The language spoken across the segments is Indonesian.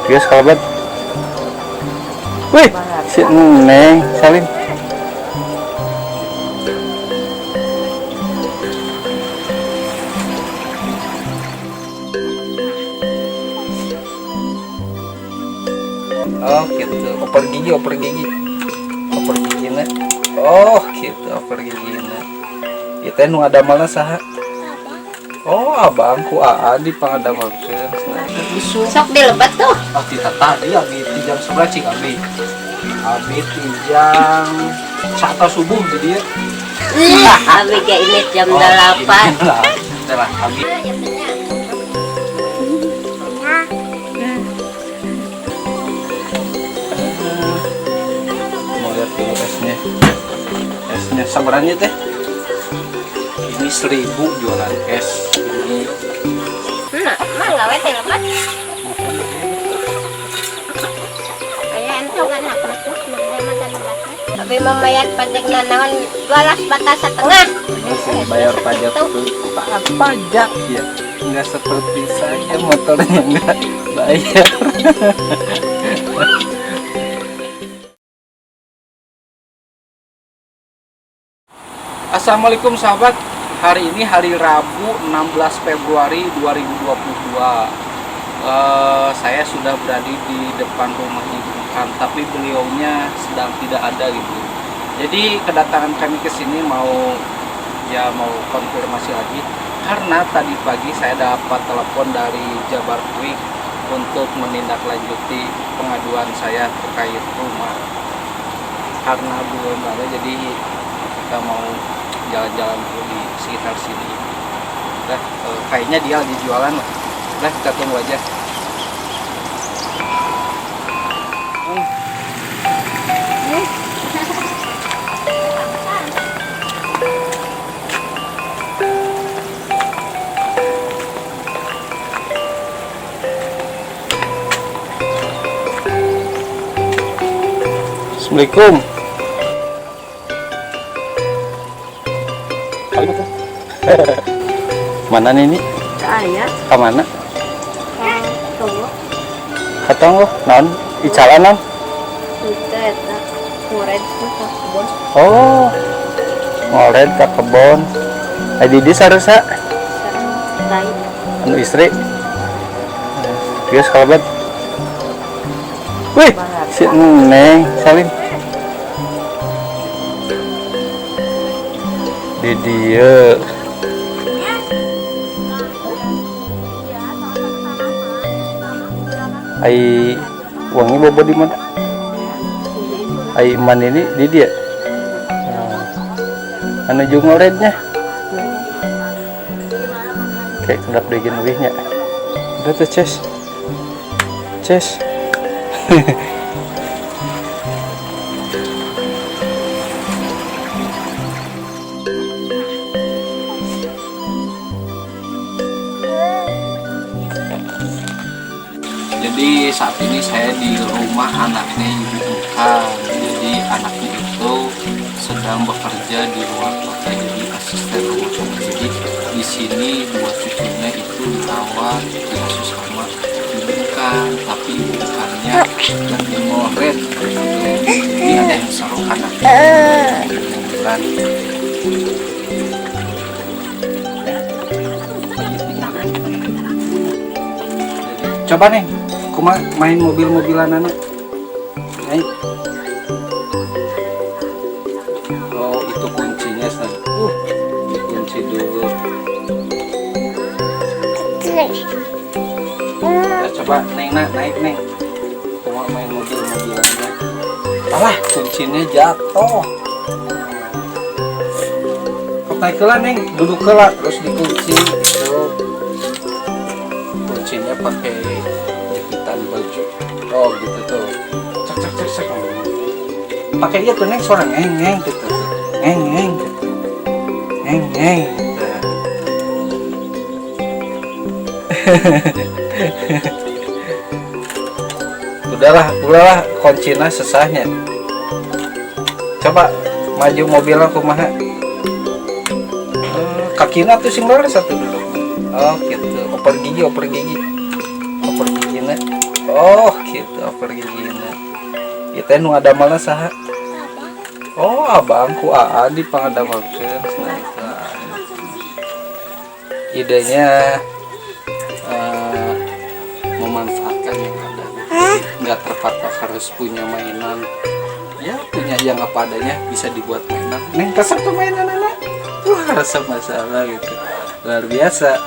Kios kalbat. Wih, si Neng Salim. Oh gitu, oper gigi na. Oh gitu, oper gigi na. Kita nu ada malah saha. Oh abangku Adi pangadamelkeun. Sok dilebat tuh. Oh kita tadi abi di jam 11 cing abi. Abi di jam 1 subuh jadi ya. Abi ge ini jam 8. Itulah abi. Mau lihat dulu esnya. Esnya sabarannya teh. Ini 1000 jualan es. Ini Nah, mah gawe teh lebat. Aya ento kan aku tuh makan lebat. Tapi mamayat pajak naon 12 bata setengah. masih bayar pajak tuh pajak ya, nggak seperti saya motornya nggak bayar. Assalamualaikum sahabat, hari ini hari Rabu 16 Februari 2022. Saya sudah berada di depan rumah Ibu Kan, tapi beliaunya sedang tidak ada gitu. Jadi kedatangan kami ke sini mau konfirmasi lagi karena tadi pagi saya dapat telepon dari Jabar Quick untuk menindaklanjuti pengaduan saya terkait rumah. Karena belum ada, jadi kita mau jalan-jalan dulu di sekitar sini. Nah, kayaknya dia lagi jualan lah. Nah, kita tunggu aja. Assalamualaikum. Mana ini? Saya Ke mana? tunggu Katong naon icalanan. itu eta murid tuh kebun. Oh. Ngoret ke kebon. Adi di saresa Lain anu istri. Kios kalbat. Wih, si Neng Salim. Di dia. Ai wangi bobo di mana? Ai man ini di dia. Anu jeung ngorednya. Kayak kedap deugeun wihnya. Udah tuh Ces. Ces. Jadi saat ini saya di rumah anaknya Ibu Kan. Jadi anaknya itu sedang bekerja di luar kota, jadi asisten rumah tangga. Jadi di sini dua cucunya itu ditawar kasus sama Ibu Kan, tapi Ibu Kannya lagi ngoret. Jadi ada yang seru anaknya bulan. Coba nih, kuma main mobil-mobilan anak. Naik. Oh, itu kuncinya, San. Dikunci dulu. Nah, coba Neng, naik Neng. Kuma main mobil-mobilannya. Alah, kuncinya jatuh. Kok naik ke lah, Neng? Duduk ke lah, terus dikunci. Gitu. Kuncinya pakai jepitan baju. Oh gitu tuh. Cek. Pakai iya tuh Neng, suara ngeng gitu. Ngeng gitu. Ngeng. Udahlah kuncinya sesahnya. Coba maju mobilnya kumaha. Kakinya tuh sing lurus satu dulu. Oh gitu, oper gigi na. Oh gitu pergi gini. Kita nu ada malah saha. Oh abangku di pangadamelkeun. Nah itu. Idenya memanfaatkan yang ada. Nggak terpatok harus punya mainan. Ya punya yang apa adanya bisa dibuat mainan. Neng kasar tuh mainan anak. Wah rasa masalah gitu. Luar biasa.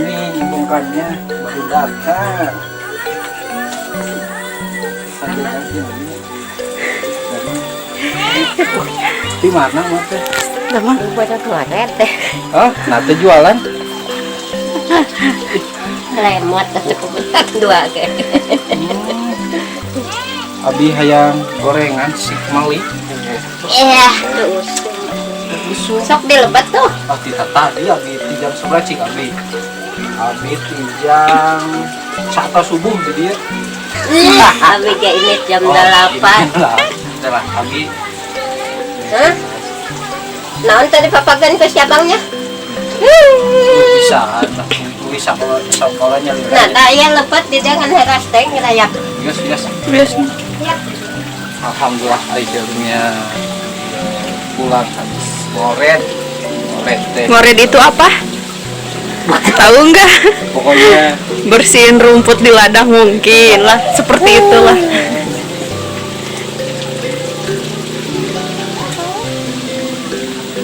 Ini bungkannya baru datang. Di mana mate? Nama buat goret teh. Oh, nanti jualan? Lemot cukup dua ke. Abi hayang gorengan sik mali. Iya, terus. Sok dilebat tuh. Oh, tidak tadi abi jam 11 cik abi. Abi jam 1 subuh di dia. Abi kayak ini jam 8. Udah lah, abi. Hah? Naon tadi papagan ke siabangnya? Bisa sekolahnya. Nah, daya lebat di dengan heras teh ngelayak. Biasa. Ya. Alhamdulillah akhirnya pulang habis ngoret teh. Ngoret itu apa? Tahu nggak? Pokoknya Bersihin rumput di ladang mungkin lah, seperti itulah.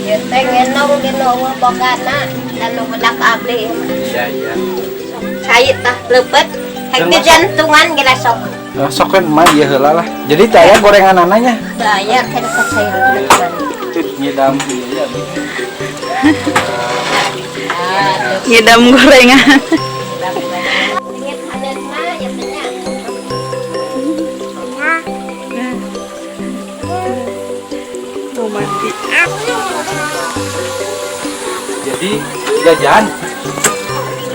Ya teh ngenong dino bogana dan budak abdi. iya. Cai tah lebat. Hek di jantungan gila sok. Sok kan mah dia heula lah. Jadi taya gorengan ananya. Daya kan kesayang depan. Ngidam dia. Ngidam gorengan. Lihat hanen mah ya tanya. Mau mandi. Jadi jajan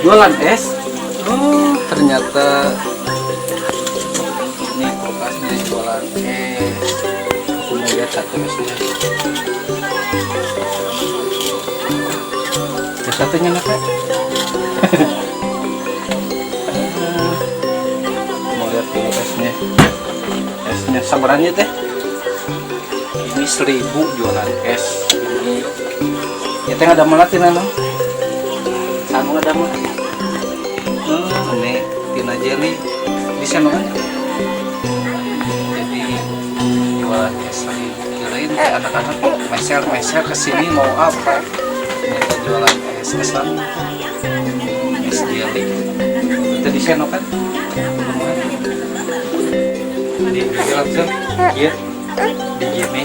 jualan es. Oh ternyata ini kulkasnya jualan es. Aku mau lihat satu esnya. Yang satunya apa? Mau lihat dulu esnya. Esnya sabarannya teh. Ini 1000 jualan es. Ini kita nggak ada melatin no? Sanu ada mah. Ini tina jelly di sana kan. Jadi jualan es lagi kirain anak-anak meser kesini mau apa? Mereka jualan es lan es jelly. Itu di sana kan. Di langsung iya di gini.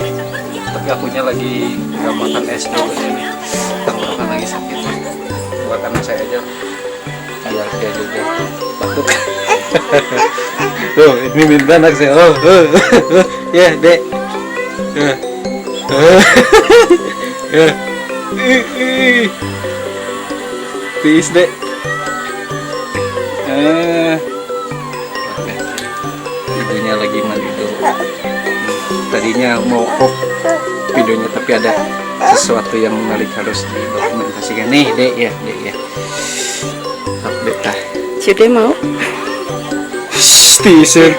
Tapi akunya lagi nggak makan es dulu ini. Tenggorokan lagi sakit. Buat anak saya aja. Biar dia juga batuk. Tuh, ini minta anak saya. Ya, Dek. Please, Dek. Ibunya lagi mandi dulu. Tadinya mau off videonya tapi ada sesuatu yang menarik harus didokumentasikan. Nih, Dek ya. Betah. Sudah mau? Teaser.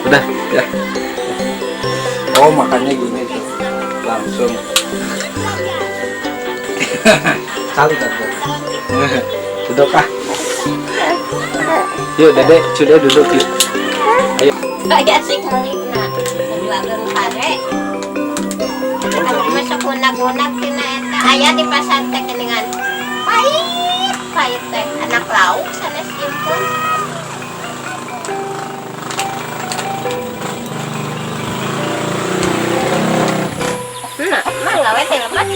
Udah, ya. Oh, makannya gini tuh. Langsung. Kali kan. Duduk ah. Yuk, Dedek, sudah duduk yuk. Ayo. Kayak sih ngelina. Jualan pare. Aku masuk gunak-gunak tina eta aya di pasar teh keningan. Pahit teh anak lauk sana simpun. Nah, mah gawe teh lepas.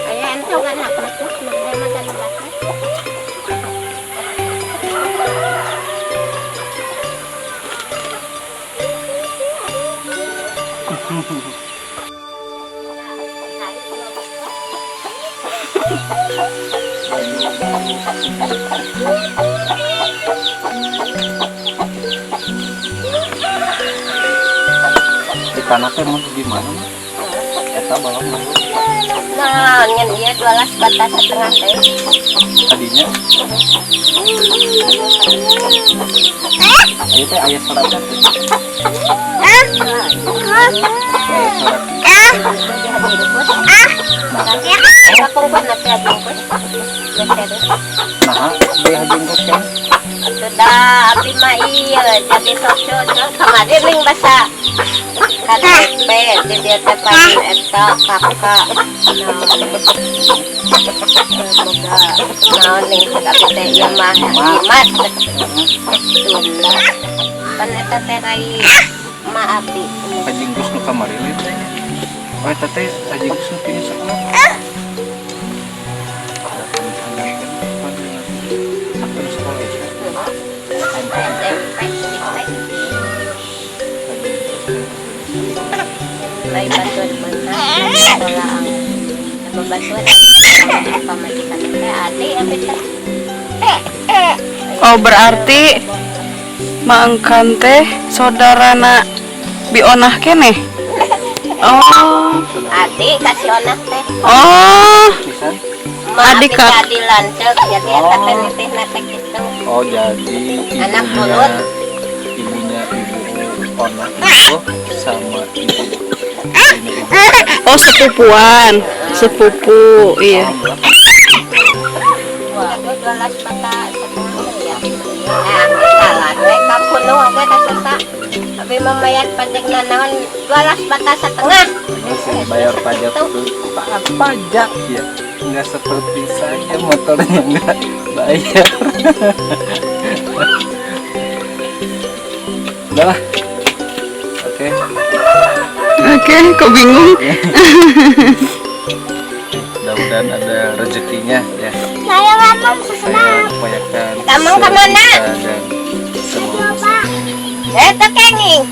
Aya ento kan aku tuh sebenarnya makan lepas. tanah teh mau gimana mah? Eta balong mah. Nah, ngan ieu 12 bata setengah teh. Tadinya ayo teh aya seratnya teh. Aya serat. Nah, dia jenggot kan. Sudah abdi mah ieu jadi sok-sok kemarin ning basa KTP di dia teh paling eta kakak naon ning abdi teh ieu mah imat tunda pan eta teh rai ma abdi Ajenggus nu kamari we teh. Oh eta teh ajenggus nu pieu sekolah. May bantuan sekolah ang nababantuan ang pamajikan teh ade abdi teh Oh berarti maangkan teh saudarana bionah keneh. Oh. ade kasih onak teh Oh. Pisan. Adik, Kak. Adi lanceuk jadi eta teh nitihna teh kitu Oh jadi Anak mulut. ibunya ibu onak itu sama ibu Oh sepupuan, sepupu, iya. wah 12 bata setengah ya salah we kampung we ka sesa abi mamayat pajak naon 12 bata setengah masih bayar pajak tuh pajak ya nggak seperti saya motornya nggak bayar. Udah lah. Oke. Oke, kok bingung? Mudah-mudahan ada rezekinya ya. saya mamam Saya upayakan Kamu kemana? dan semoga eta kenging